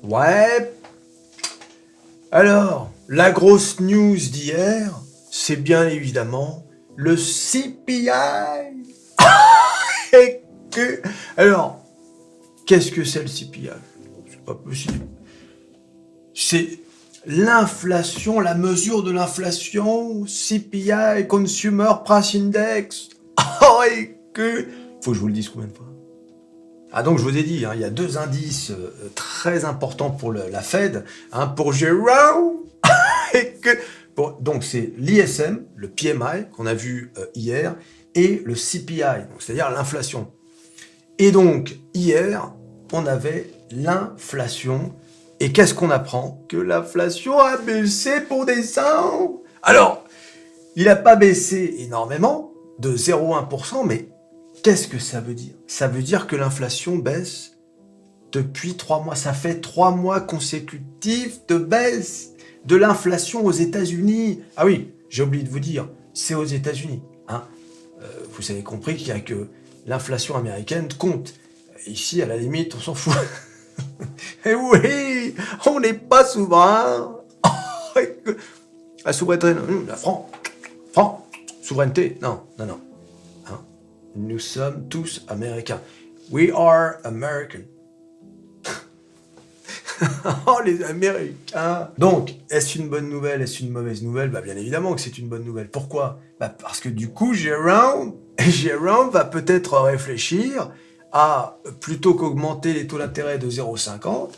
Ouais. Alors, la grosse news d'hier, c'est bien évidemment le CPI. Et alors, qu'est-ce que c'est le CPI? C'est pas possible. C'est l'inflation, la mesure de l'inflation, CPI, Consumer Price Index. Oh, et faut que je vous le dise combien de fois? Ah donc je vous ai dit, il y a deux indices très importants pour la Fed, pour Jérôme, donc c'est l'ISM, le PMI qu'on a vu hier, et le CPI, c'est-à-dire l'inflation. Et donc hier, on avait l'inflation, et qu'est-ce qu'on apprend? Que l'inflation a baissé pour descendre. Alors, il n'a pas baissé énormément, de 0,1%, mais qu'est-ce que ça veut dire? Ça veut dire que l'inflation baisse depuis 3 mois. Ça fait 3 mois consécutifs de baisse de l'inflation aux États-Unis. Ah oui, j'ai oublié de vous dire, c'est aux États-Unis. Vous avez compris qu'il n'y a que l'inflation américaine compte. Ici, à la limite, on s'en fout. Et oui, on n'est pas souverain. La souveraineté, la souveraineté, non. Nous sommes tous américains. We are American. Oh, les Américains. Donc, est-ce une bonne nouvelle, est-ce une mauvaise nouvelle? Bien évidemment que c'est une bonne nouvelle. Pourquoi? Parce que du coup, Jérôme va peut-être réfléchir à, plutôt qu'augmenter les taux d'intérêt de 0,50,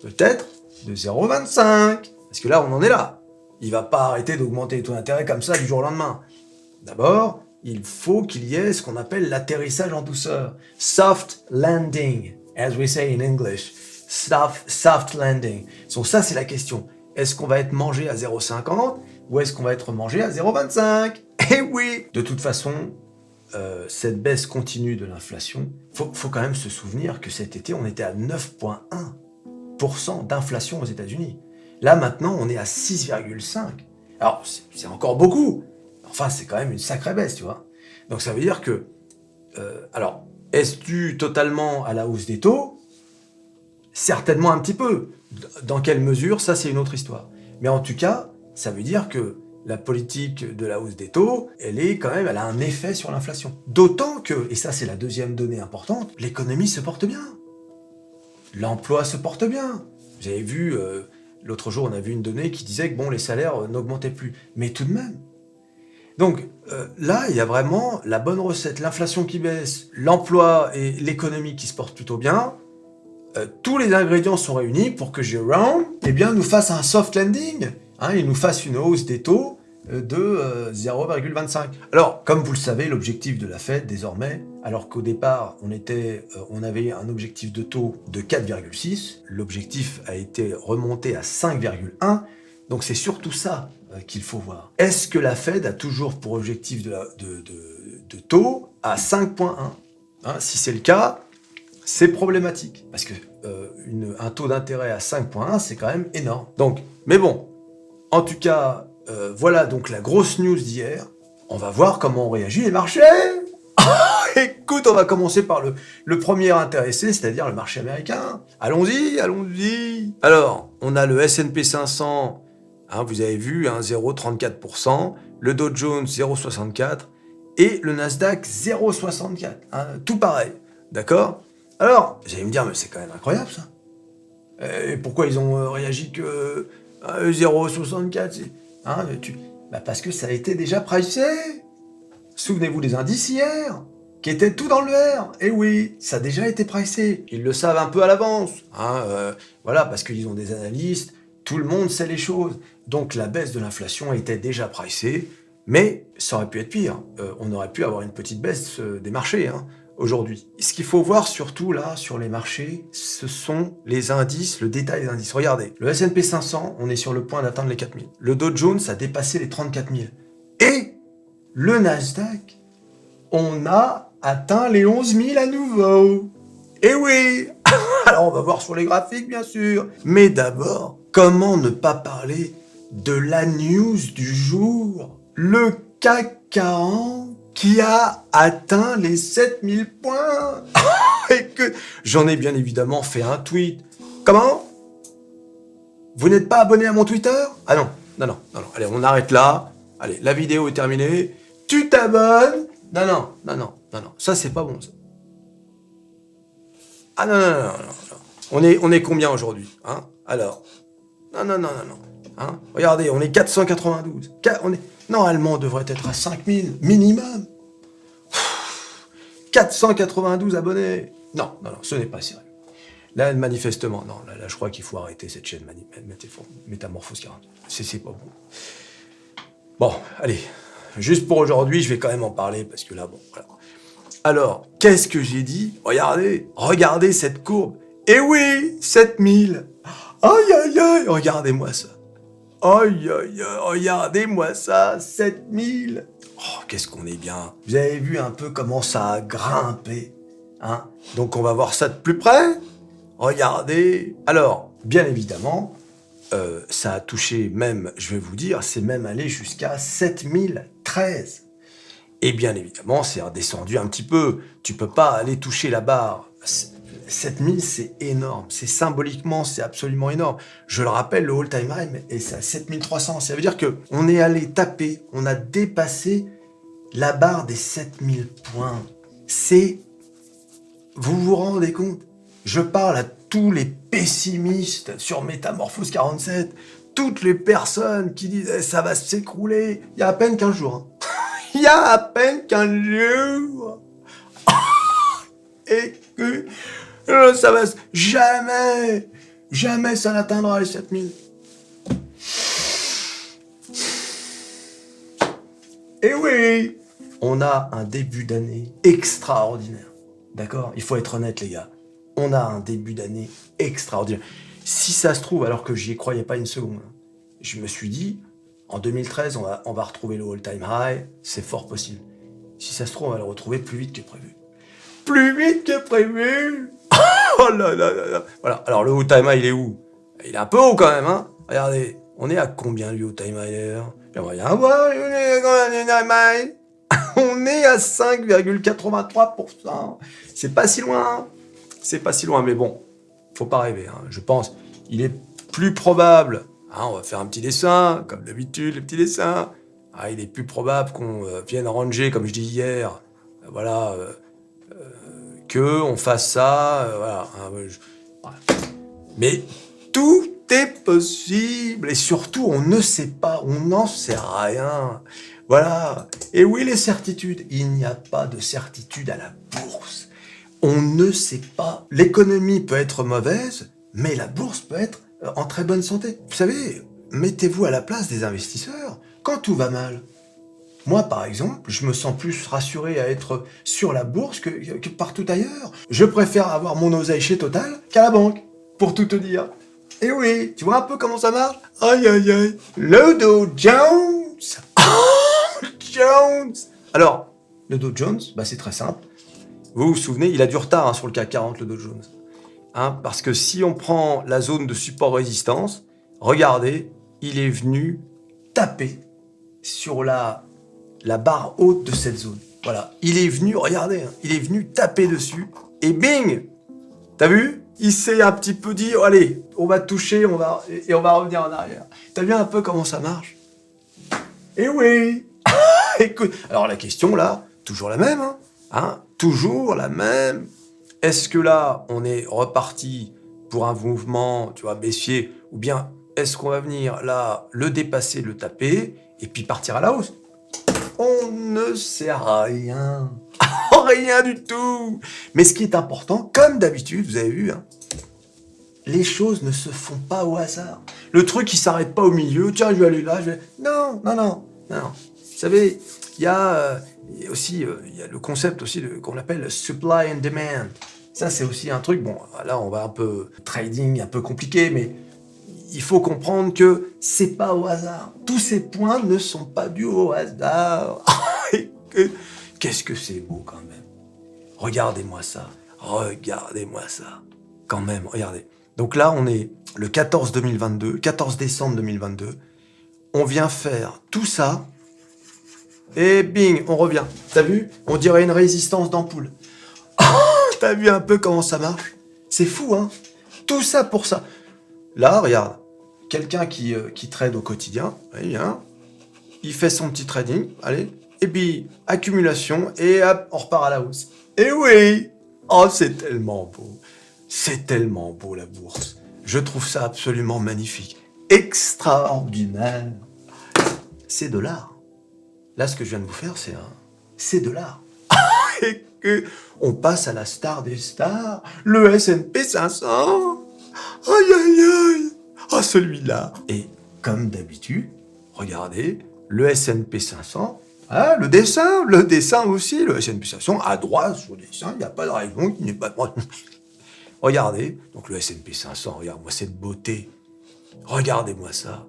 peut-être de 0,25. Parce que là, on en est là. Il va pas arrêter d'augmenter les taux d'intérêt comme ça du jour au lendemain. D'abord, il faut qu'il y ait ce qu'on appelle l'atterrissage en douceur. Soft landing, as we say in English. Soft landing. Donc ça, c'est la question. Est-ce qu'on va être mangé à 0,50 ou est-ce qu'on va être mangé à 0,25? Eh oui! De toute façon, cette baisse continue de l'inflation, faut quand même se souvenir que cet été, on était à 9,1% d'inflation aux États-Unis. Là, maintenant, on est à 6,5%. Alors, c'est encore beaucoup. Enfin, c'est quand même une sacrée baisse, tu vois. Donc ça veut dire que... alors, est-ce dû totalement à la hausse des taux? Certainement un petit peu. Dans quelle mesure? Ça, c'est une autre histoire. Mais en tout cas, ça veut dire que la politique de la hausse des taux, elle a un effet sur l'inflation. D'autant que, et ça c'est la deuxième donnée importante, l'économie se porte bien. L'emploi se porte bien. Vous avez vu, l'autre jour, on a vu une donnée qui disait que les salaires n'augmentaient plus. Mais tout de même. Donc là, il y a vraiment la bonne recette, l'inflation qui baisse, l'emploi et l'économie qui se portent plutôt bien. Tous les ingrédients sont réunis pour que Jérôme nous fasse un soft landing. Il nous fasse une hausse des taux de 0,25. Alors, comme vous le savez, l'objectif de la Fed désormais, alors qu'au départ, on avait un objectif de taux de 4,6, l'objectif a été remonté à 5,1. Donc c'est surtout ça qu'il faut voir. Est-ce que la Fed a toujours pour objectif de taux à 5,1? Si c'est le cas, c'est problématique. Parce que un taux d'intérêt à 5,1, c'est quand même énorme. Donc, mais bon, en tout cas, voilà donc la grosse news d'hier. On va voir comment ont réagi les marchés. Écoute, on va commencer par le premier intéressé, c'est-à-dire le marché américain. Allons-y. Alors, on a le S&P 500, vous avez vu, 0,34%, le Dow Jones 0,64%, et le Nasdaq 0,64%. Tout pareil, d'accord? Alors, vous allez me dire, mais c'est quand même incroyable ça. Et pourquoi ils ont réagi que 0,64? Parce que ça a été déjà pricé. Souvenez-vous des indices hier, qui étaient tout dans le vert. Et oui, ça a déjà été pricé. Ils le savent un peu à l'avance. Voilà, parce qu'ils ont des analystes, tout le monde sait les choses. Donc la baisse de l'inflation était déjà pricée, mais ça aurait pu être pire. On aurait pu avoir une petite baisse des marchés aujourd'hui. Ce qu'il faut voir surtout là, sur les marchés, ce sont les indices, le détail des indices. Regardez, le S&P 500, on est sur le point d'atteindre les 4000. Le Dow Jones a dépassé les 34 000. Et le Nasdaq, on a atteint les 11 000 à nouveau. Et oui. Alors on va voir sur les graphiques, bien sûr. Mais d'abord, comment ne pas parler de la news du jour? Le CAC 40 qui a atteint les 7000 points. Et que j'en ai bien évidemment fait un tweet. Comment? Vous n'êtes pas abonné à mon Twitter? Ah non, non, non, non, non. Allez, on arrête là. Allez, la vidéo est terminée. Tu t'abonnes? Non, non, non, non, non, non. Ça, c'est pas bon, ça. Ah non, non, non, non, non. On est combien aujourd'hui, hein? Alors, non, non, non, non, non. Hein? Regardez, on est 492. Normalement, on devrait être à 5000 minimum. 492 abonnés. Non, non, non, ce n'est pas sérieux. Là, manifestement, non, là je crois qu'il faut arrêter cette chaîne Métamorphose 40. C'est pas bon. Bon, allez, juste pour aujourd'hui, je vais quand même en parler, parce que là, bon, voilà. Alors, qu'est-ce que j'ai dit? Regardez cette courbe. Eh oui, 7000. Aïe, aïe, aïe, regardez-moi ça. Aïe, aïe, aïe, regardez-moi ça, 7000. Oh, qu'est-ce qu'on est bien. Vous avez vu un peu comment ça a grimpé, hein? Donc, on va voir ça de plus près. Regardez. Alors, bien évidemment, ça a touché même, je vais vous dire, c'est même allé jusqu'à 7013. Et bien évidemment, c'est redescendu un petit peu. Tu peux pas aller toucher la barre. 7000, c'est énorme. C'est symboliquement, c'est absolument énorme. Je le rappelle, le all-time high, et c'est à 7300. Ça veut dire que on est allé taper, on a dépassé la barre des 7000 points. Vous vous rendez compte? Je parle à tous les pessimistes sur Métamorphose 47, toutes les personnes qui disent ça va s'écrouler. Il y a à peine 15 jours. Hein. Il y a à peine 15 jours. Et que ça va jamais ça n'atteindra les 7000. Et oui, on a un début d'année extraordinaire. D'accord? Il faut être honnête, les gars. On a un début d'année extraordinaire. Si ça se trouve, alors que j'y croyais pas une seconde, je me suis dit, en 2013, on va retrouver le all-time high, c'est fort possible. Si ça se trouve, on va le retrouver plus vite que prévu. Plus vite que prévu. Oh là là là là. Voilà, alors le all-time high, il est où? Il est un peu haut quand même, hein? Regardez, on est à combien du all-time high d'ailleurs? J'aimerais bien voir, on est à 5,83%. C'est pas si loin. C'est pas si loin, mais bon, faut pas rêver. Hein. Je pense, il est plus probable. Hein, on va faire un petit dessin, comme d'habitude, les petits dessins. Ah, il est plus probable qu'on vienne ranger, comme je dis hier, voilà, que on fasse ça, voilà. Hein, voilà. Mais tout est possible et surtout, on ne sait pas, on n'en sait rien. Voilà. Et oui, les certitudes. Il n'y a pas de certitude à la bourse. On ne sait pas. L'économie peut être mauvaise, mais la bourse peut être en très bonne santé. Vous savez, mettez-vous à la place des investisseurs quand tout va mal. Moi, par exemple, je me sens plus rassuré à être sur la bourse que partout ailleurs. Je préfère avoir mon oseille chez Total qu'à la banque, pour tout te dire. Et oui, tu vois un peu comment ça marche? Aïe, aïe, aïe. Le Dow Jones. Oh, Jones. Alors, le Dow Jones, bah, c'est très simple. Vous vous souvenez, il a du retard hein, sur le CAC 40, le Dow Jones. Hein, parce que si on prend la zone de support-résistance, regardez, il est venu taper sur la barre haute de cette zone. Voilà, il est venu, regardez, hein, il est venu taper dessus, et bing! T'as vu? Il s'est un petit peu dit, oh, allez, on va toucher, on va revenir en arrière. T'as vu un peu comment ça marche? Eh oui! Écoute, alors la question là, toujours la même, hein, toujours la même. Est-ce que là, on est reparti pour un mouvement, tu vois, baissier, ou bien est-ce qu'on va venir là, le dépasser, le taper, et puis partir à la hausse? On ne sait rien. Rien du tout. Mais ce qui est important, comme d'habitude, vous avez vu, hein, les choses ne se font pas au hasard. Le truc, il s'arrête pas au milieu. Tiens, je vais aller là. Non. Vous savez, il y a aussi il y a le concept aussi qu'on appelle supply and demand. Ça, c'est aussi un truc. Bon, là, on va un peu trading, un peu compliqué, mais il faut comprendre que c'est pas au hasard. Tous ces points ne sont pas dus au hasard. Qu'est-ce que c'est beau quand même. Regardez-moi ça. Quand même, regardez. Donc là, on est le 14 décembre 2022. On vient faire tout ça. Et bing, on revient. T'as vu? On dirait une résistance d'ampoule. T'as vu un peu comment ça marche? C'est fou, hein? Tout ça pour ça. Là, regarde. quelqu'un qui trade au quotidien, il vient, il fait son petit trading, allez, et puis accumulation, et hop, on repart à la hausse. Et oui! Oh, c'est tellement beau. C'est tellement beau, la bourse. Je trouve ça absolument magnifique. Extraordinaire. C'est de l'art. Là, ce que je viens de vous faire, c'est de l'art. Et que on passe à la star des stars, le S&P 500. Aïe, aïe, aïe. Ah, celui-là. Et comme d'habitude, regardez, le S&P 500, ah, le dessin aussi, le S&P 500, à droite sur le dessin, il n'y a pas de raison qu'il n'est pas droit. Regardez, donc le S&P 500, regarde-moi cette beauté. Regardez-moi ça.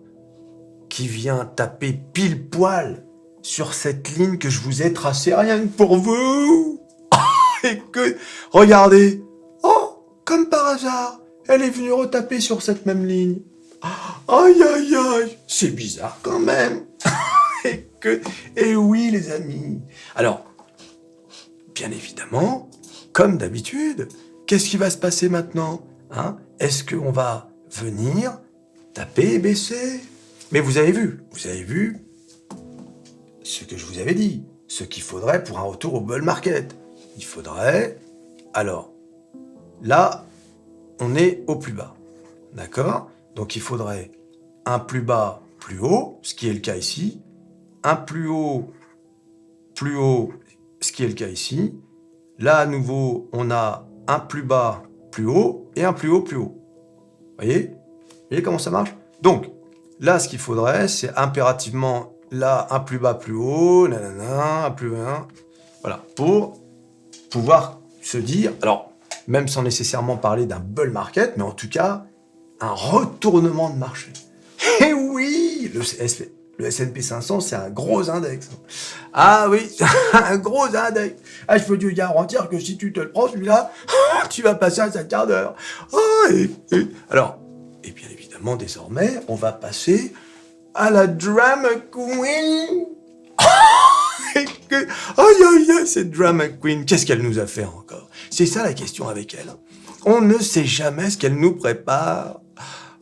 Qui vient taper pile poil sur cette ligne que je vous ai tracée rien que pour vous. Et que, regardez, oh, comme par hasard, elle est venue retaper sur cette même ligne. Aïe, aïe, aïe, c'est bizarre quand même. Et oui, les amis. Alors, bien évidemment, comme d'habitude, qu'est-ce qui va se passer maintenant, hein? Est-ce qu'on va venir taper et baisser? Mais vous avez vu ce que je vous avais dit, ce qu'il faudrait pour un retour au bull market. Il faudrait, alors, là, on est au plus bas, d'accord? Donc il faudrait un plus bas, plus haut, ce qui est le cas ici, un plus haut, ce qui est le cas ici. Là, à nouveau, on a un plus bas, plus haut, et un plus haut, plus haut. Vous voyez comment ça marche? Donc, là, ce qu'il faudrait, c'est impérativement, là, un plus bas, plus haut, nanana, un plus bas, voilà, pour pouvoir se dire, alors, même sans nécessairement parler d'un bull market, mais en tout cas, un retournement de marché. Et oui, le S&P 500, c'est un gros index. Ah oui, c'est un gros index. Ah, je peux te garantir que si tu te le prends, celui-là, tu vas passer à 5 quarts d'heure. Alors, et bien évidemment, désormais, on va passer à la drama queen. Aïe, aïe, aïe, cette drama queen, qu'est-ce qu'elle nous a fait encore? C'est ça la question avec elle. On ne sait jamais ce qu'elle nous prépare.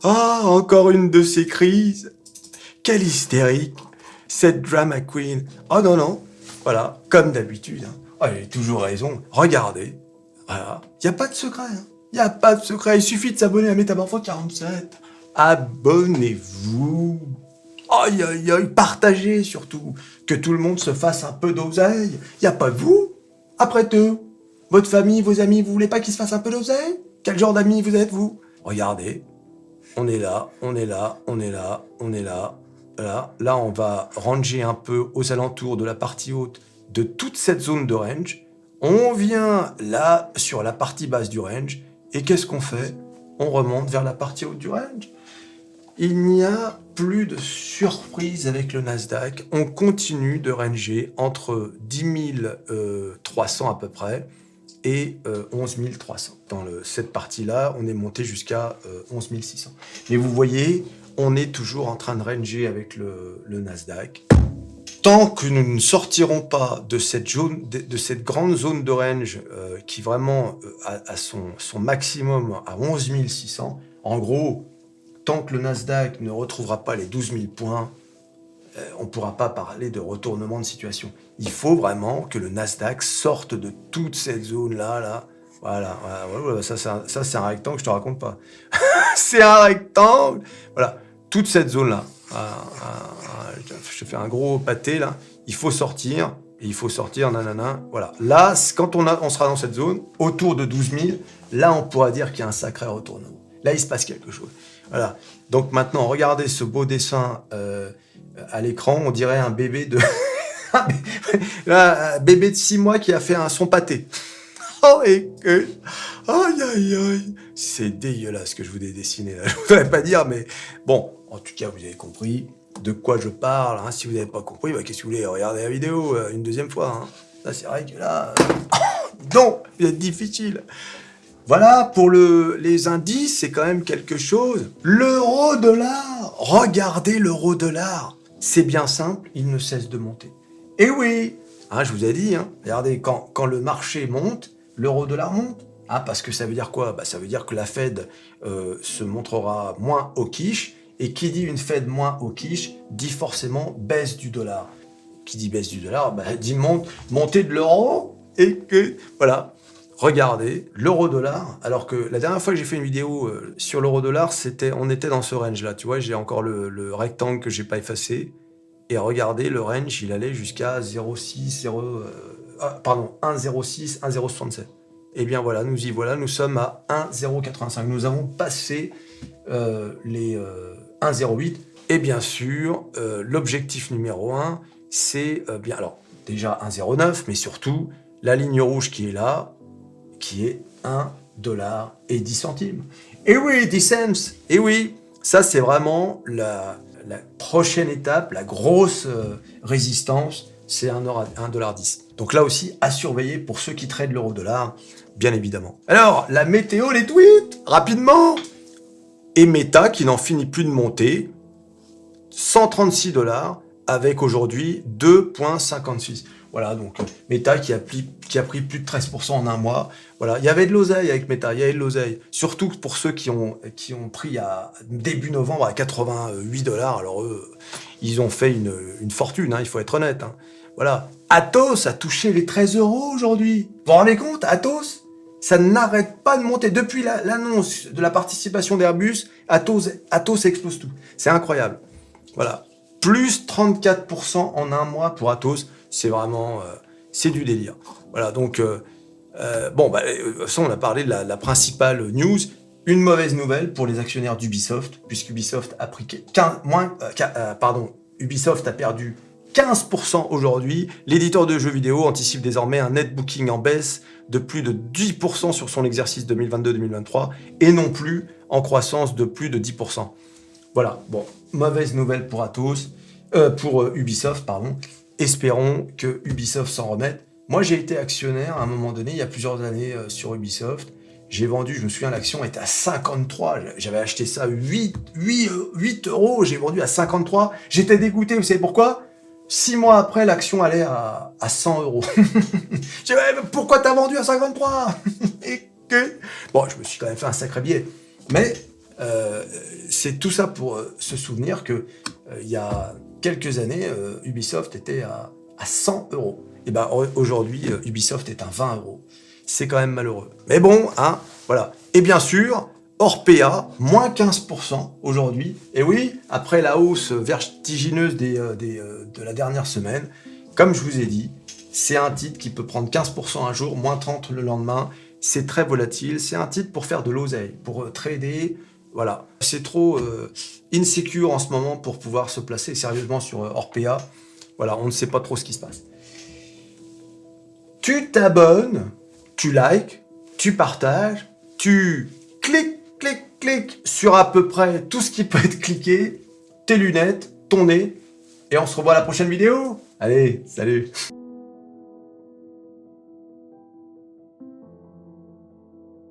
Ah, encore une de ces crises. Quelle hystérique, cette drama queen. Oh non, non, voilà, comme d'habitude. Oh, elle a toujours raison. Regardez, voilà, il n'y a pas de secret. Il n'y a pas de secret, il suffit de s'abonner à Métamorphose 47. Abonnez-vous. Aïe, aïe, aïe, partagez surtout. Que tout le monde se fasse un peu d'oseille. Il n'y a pas de vous. Après tout, votre famille, vos amis, vous voulez pas qu'ils se fassent un peu d'oseille? Quel genre d'amis vous êtes, vous? Regardez, on est là, on est là, on est là, on est là. Voilà. Là, on va ranger un peu aux alentours de la partie haute de toute cette zone de range. On vient là, sur la partie basse du range. Et qu'est-ce qu'on fait? On remonte vers la partie haute du range. Il n'y a plus de surprise avec le Nasdaq. On continue de ranger entre 10 300 à peu près et 11 300. Dans cette partie-là, on est monté jusqu'à 11 600. Mais vous voyez, on est toujours en train de ranger avec le Nasdaq. Tant que nous ne sortirons pas de cette grande zone de range qui vraiment a son maximum à 11 600, en gros, tant que le Nasdaq ne retrouvera pas les 12 000 points, on ne pourra pas parler de retournement de situation. Il faut vraiment que le Nasdaq sorte de toute cette zone-là. Là. Voilà, ça c'est un rectangle que je te raconte pas. C'est un rectangle. Voilà, toute cette zone-là. Je te fais un gros pâté, là. Il faut sortir, et il faut sortir, nanana. Voilà. Là, quand on sera dans cette zone, autour de 12 000, là, on pourra dire qu'il y a un sacré retournement. Là, il se passe quelque chose. Voilà. Donc maintenant, regardez ce beau dessin à l'écran. On dirait un bébé de... un bébé de 6 mois qui a fait son pâté. Oh, et que... Aïe, aïe, aïe. C'est dégueulasse ce que je vous ai dessiné là. Je ne voudrais pas dire, mais bon, en tout cas, vous avez compris de quoi je parle. Hein. Si vous n'avez pas compris, bah, qu'est-ce que vous voulez? Regardez la vidéo une deuxième fois. Hein. Là, c'est vrai que là... non, vous êtes difficile. Voilà, pour les indices, c'est quand même quelque chose. L'euro-dollar, regardez l'euro-dollar. C'est bien simple, il ne cesse de monter. Et oui, hein, je vous ai dit, hein, regardez, quand le marché monte, l'euro-dollar monte. Hein, parce que ça veut dire quoi? Bah, ça veut dire que la Fed se montrera moins hawkish Et qui dit une Fed moins au quiche, dit forcément baisse du dollar. Qui dit baisse du dollar, bah, dit montée de l'euro, et que, voilà, regardez, l'euro-dollar, alors que la dernière fois que j'ai fait une vidéo sur l'euro-dollar, on était dans ce range-là, tu vois, j'ai encore le rectangle que j'ai pas effacé, et regardez, le range, il allait jusqu'à 0,6, 1,06, 1,067. Et bien voilà, nous y voilà, nous sommes à 1,085. Nous avons passé les 1,08. Et bien sûr, l'objectif numéro 1, c'est bien, alors déjà 1,09, mais surtout la ligne rouge qui est là, qui est 1,10 $. Et oui, 10 cents. Et oui, ça c'est vraiment la prochaine étape, la grosse résistance, c'est 1,10 $. Donc là aussi, à surveiller pour ceux qui tradent l'euro-dollar, bien évidemment. Alors, la météo, les tweets, rapidement. Et Meta qui n'en finit plus de monter, 136 $, avec aujourd'hui 2,56. Voilà, donc Meta qui a pris plus de 13% en un mois. Voilà, il y avait de l'oseille avec Meta, il y avait de l'oseille. Surtout pour ceux qui ont pris à début novembre à 88 $. Alors eux, ils ont fait une fortune, hein, il faut être honnête. Hein. Voilà. Atos a touché les 13 € aujourd'hui. Vous vous rendez compte, Atos, ça n'arrête pas de monter. Depuis l'annonce de la participation d'Airbus, Atos explose tout. C'est incroyable. Voilà. Plus 34% en un mois pour Atos. C'est vraiment... c'est du délire. Voilà, donc... bon, bah, de toute façon, on a parlé de la principale news. Une mauvaise nouvelle pour les actionnaires d'Ubisoft, puisqu'Ubisoft a pris Ubisoft a perdu 15% aujourd'hui. L'éditeur de jeux vidéo anticipe désormais un net booking en baisse de plus de 10% sur son exercice 2022-2023 et non plus en croissance de plus de 10%. Voilà, bon, mauvaise nouvelle pour Ubisoft, pardon. Espérons que Ubisoft s'en remette. Moi, j'ai été actionnaire à un moment donné, il y a plusieurs années, sur Ubisoft. J'ai vendu, je me souviens, l'action était à 53. J'avais acheté ça 8 €, j'ai vendu à 53. J'étais dégoûté, vous savez pourquoi ? 6 mois après, l'action allait à 100 €. J'ai dit, mais pourquoi t'as vendu à 53 ? Bon, je me suis quand même fait un sacré billet. Mais c'est tout ça pour se souvenir que il y a quelques années, Ubisoft était à 100 €. Et ben aujourd'hui, Ubisoft est à 20 €. C'est quand même malheureux. Mais bon, hein, voilà. Et bien sûr, Orpea, moins 15% aujourd'hui. Et oui, après la hausse vertigineuse de la dernière semaine, comme je vous ai dit, c'est un titre qui peut prendre 15% un jour, moins 30% le lendemain. C'est très volatile. C'est un titre pour faire de l'oseille, pour trader. Voilà. C'est trop insecure en ce moment pour pouvoir se placer sérieusement sur Orpea. Voilà, on ne sait pas trop ce qui se passe. Tu t'abonnes, tu likes, tu partages, tu cliques sur à peu près tout ce qui peut être cliqué, tes lunettes, ton nez, et on se revoit à la prochaine vidéo. Allez, salut!